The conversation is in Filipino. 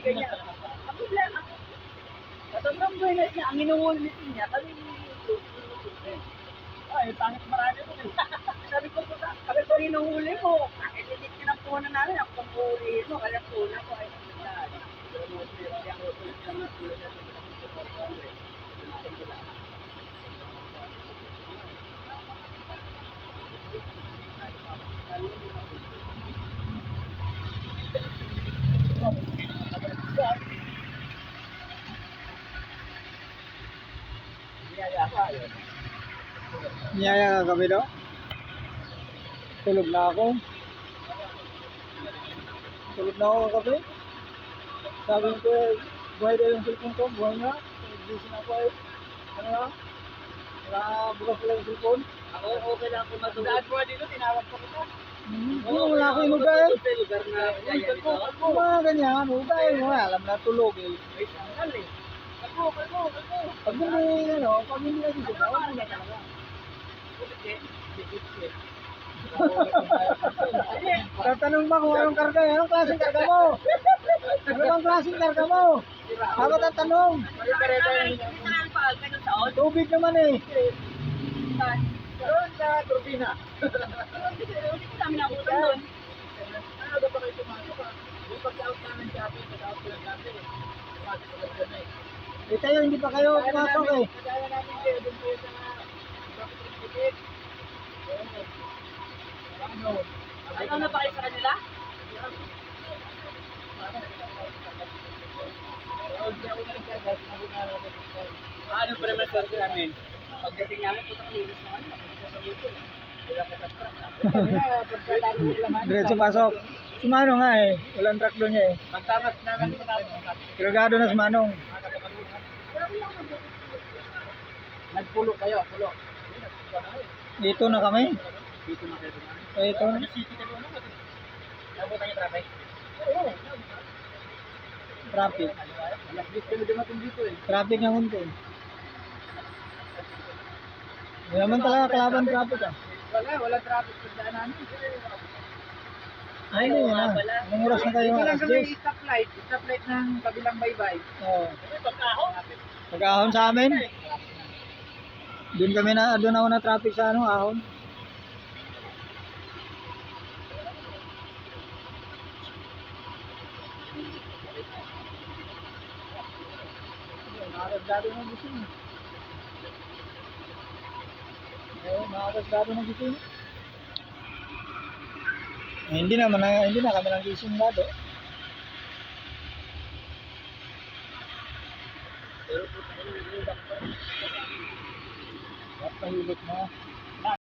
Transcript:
ganyan. Ang problema, sa sobrang buenas niya, ang inuulit niya, kami ay, pangit marami ko. Sabi ko, inuhuli mo. Ilit ka ng punan namin, ako pang huli mo, kaya punan ko ay Niyaya ka kami daw? Tulog na ako. Tulog na ako kagabi. Sabi ko buhay daw yung cellphone ko, buhay nga. Gising ako eh. Ano na? Bukas pala yung cellphone. ako okay lang kung matulog. Daan mo dito, tinawag ko kita. Wala ako inuga eh. Lugar na kaya dito. Mga ganyan, uga eh. Alam na tulog eh. May sandal eh. Kalbo. Pag hindi na gising, ako muna talaga. Tatanong ba kung anong karga eh? Anong klaseng karga mo? Ano bang klaseng karga mo? Bakit ang tanong? Tubig naman eh. Doon sa turbina. Hindi ko namin nakutan doon. Ano ba kayo tumasok ha? Yung pag-out namin sa atin, pag-out ko lang natin eh. Tumasok ko lang doon eh. Eh tayo, hindi pa kayo pumasok eh. Kagaya namin kayo doon kayo sa traffic. Ano na pa kayo sa kanila? Ano pa naman sa namin? Pagdating namin, putang linis naman. Diretso pasok. Si Manong nga eh. Walang truck doon niya eh. Pagtamat namin ito namin. Kragado na si Manong. Nagpulo kayo, pulo. Dito na kami. Dito na kayo. Ito na. Nabutan yung traffic? Traffic. Alas 10 kami dumating dito eh. Traffic ng unti. Hindi naman talaga kalaban traffic ah. Wala traffic sa daan namin. Ay, hindi na. Anong oras na kayo? Ito lang Alas sa may 10? stoplight ng kabilang baybay. Oo. Pagkahon? Pag-ahon sa amin. Doon ako na traffic sa ahon. Makakasgado ng gising. Makakasgado ng gising. Hindi na kami ng gising lado. Pahilit na.